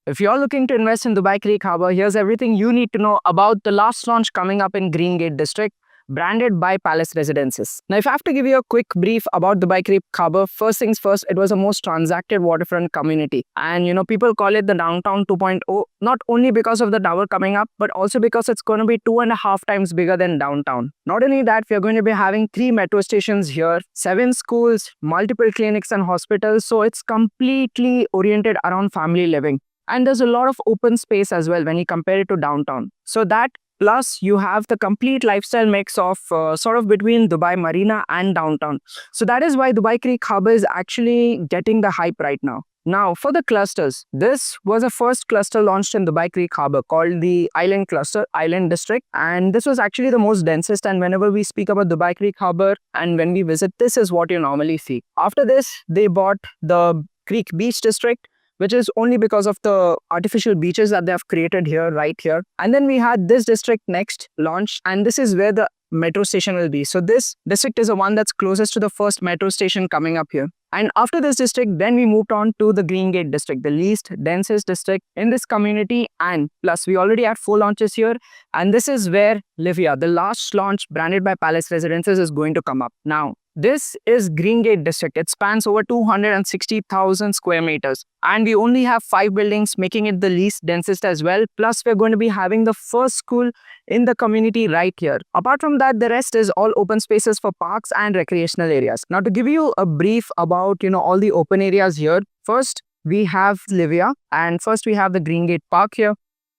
If you're looking to invest in Dubai Creek Harbour, here's everything you need to know about the last launch coming up in Green Gate District, branded by Palace Residences. Now, if I have to give you a quick brief about Dubai Creek Harbour, first things first, it was a most transacted waterfront community. And people call it the Downtown 2.0, not only because of the tower coming up, but also because it's going to be 2.5 times bigger than downtown. Not only that, we are going to be having 3 metro stations here, 7 schools, multiple clinics and hospitals. So it's completely oriented around family living. And there's a lot of open space as well when you compare it to downtown. So that plus you have the complete lifestyle mix of sort of between Dubai Marina and downtown. So that is why Dubai Creek Harbour is actually getting the hype right now. Now, for the clusters, this was a first cluster launched in Dubai Creek Harbour called the Island Cluster, Island District. And this was actually the most densest. And whenever we speak about Dubai Creek Harbour and when we visit, this is what you normally see. After this, they bought the Creek Beach District, which is only because of the artificial beaches that they have created here, right here. And then we had this district next launch, and this is where the metro station will be. So this district is the one that's closest to the first metro station coming up here. And after this district, then we moved on to the Green Gate District, the least densest district in this community. And plus, we already had 4 launches here. And this is where Livia, the last launch branded by Palace Residences, is going to come up. Now, this is Green Gate District. It spans over 260,000 square meters. And we only have 5 buildings, making it the least densest as well. Plus, we're going to be having the first school in the community right here. Apart from that, the rest is all open spaces for parks and recreational areas. Now, to give you a brief about, all the open areas here, first, we have Livia. And first, we have the Green Gate Park here.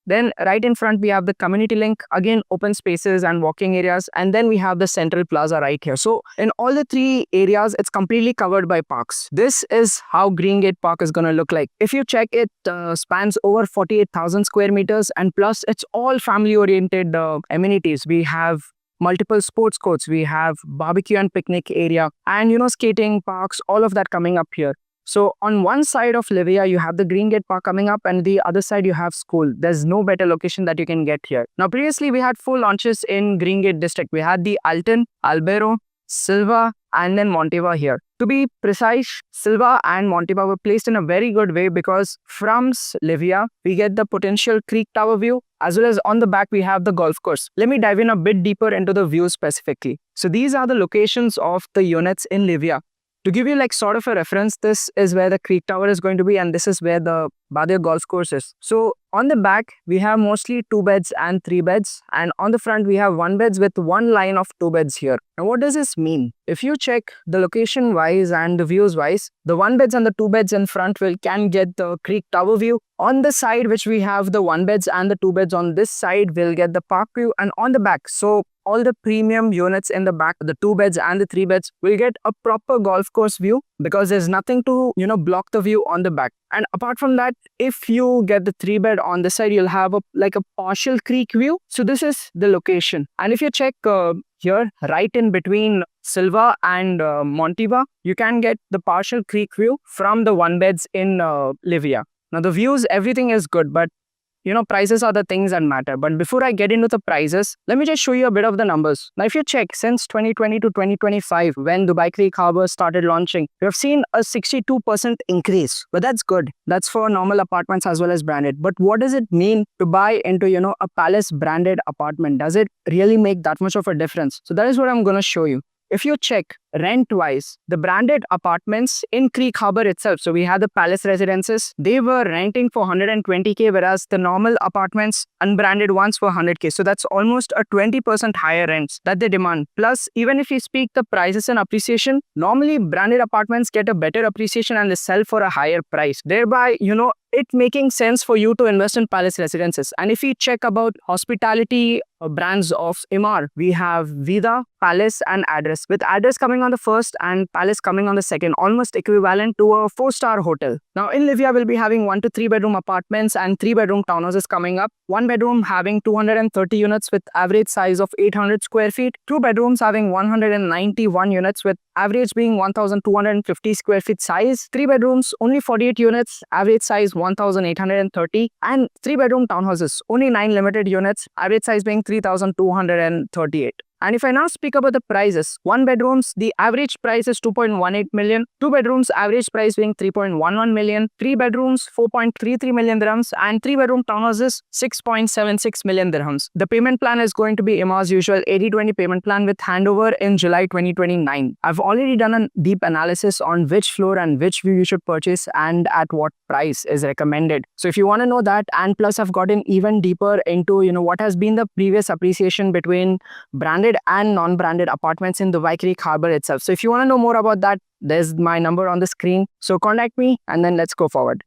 Then right in front, we have the community link, again, open spaces and walking areas. And then we have the central plaza right here. So in all the 3 areas, it's completely covered by parks. This is how Green Gate Park is going to look like. If you check, it spans over 48,000 square meters. And plus, it's all family-oriented amenities. We have multiple sports courts. We have barbecue and picnic area. And, skating parks, all of that coming up here. So on one side of Livia, you have the Green Gate Park coming up, and the other side you have school. There's no better location that you can get here. Now, previously we had 4 launches in Green Gate District. We had the Alton, Albero, Silva, and then Montiva here. To be precise, Silva and Montiva were placed in a very good way because from Livia, we get the potential creek tower view, as well as on the back, we have the golf course. Let me dive in a bit deeper into the view specifically. So these are the locations of the units in Livia. To give you sort of a reference, this is where the creek tower is going to be, and this is where the Badia golf course is. So on the back, we have mostly 2 beds and 3 beds. And on the front, we have 1 beds with 1 line of 2 beds here. Now, what does this mean? If you check the location wise and the views wise, the 1 beds and the 2 beds in front can get the creek tower view. On the side, which we have the 1 beds and the 2 beds on this side, will get the park view. And on the back, so all the premium units in the back, the 2 beds and the 3 beds, will get a proper golf course view because there's nothing to, block the view on the back. And apart from that, if you get the 3 bed on this side, you'll have a partial creek view. So this is the location. And if you check here, right in between Silva and Montiva, you can get the partial creek view from the 1 beds in Livia. Now the views, everything is good, but prices are the things that matter. But before I get into the prices, let me just show you a bit of the numbers. Now, if you check since 2020 to 2025, when Dubai Creek Harbour started launching, we have seen a 62% increase. But that's good. That's for normal apartments as well as branded. But what does it mean to buy into, a Palace branded apartment? Does it really make that much of a difference? So that is what I'm going to show you. If you check rent-wise, the branded apartments in Creek Harbour itself, so we had the Palace Residences, they were renting for 120k, whereas the normal apartments, unbranded ones, were 100k. So that's almost a 20% higher rents that they demand. Plus, even if you speak the prices and appreciation, normally branded apartments get a better appreciation and they sell for a higher price. Thereby, it making sense for you to invest in Palace Residences. And if we check about hospitality brands of Emaar, we have Vida, Palace, and Address. With Address coming on the first and Palace coming on the second, almost equivalent to a 4-star hotel. Now in Livia, we'll be having 1 to 3 bedroom apartments and 3 bedroom townhouses coming up. 1 bedroom having 230 units with average size of 800 square feet. 2 bedrooms having 191 units with average being 1,250 square feet size. 3 bedrooms, only 48 units, average size 1,830. And 3 bedroom townhouses, only 9 limited units, average size being 3,238. And if I now speak about the prices, 1 bedrooms, the average price is 2.18 million. 2 bedrooms, average price being 3.11 million. 3 bedrooms, 4.33 million dirhams. And 3 bedroom townhouses, 6.76 million dirhams. The payment plan is going to be IMA's usual 80-20 payment plan with handover in July 2029. I've already done a deep analysis on which floor and which view you should purchase and at what price is recommended. So if you want to know that, and plus I've gotten even deeper into what has been the previous appreciation between branded and non-branded apartments in Dubai Creek Harbour itself. So if you want to know more about that, there's my number on the screen. So contact me and then let's go forward.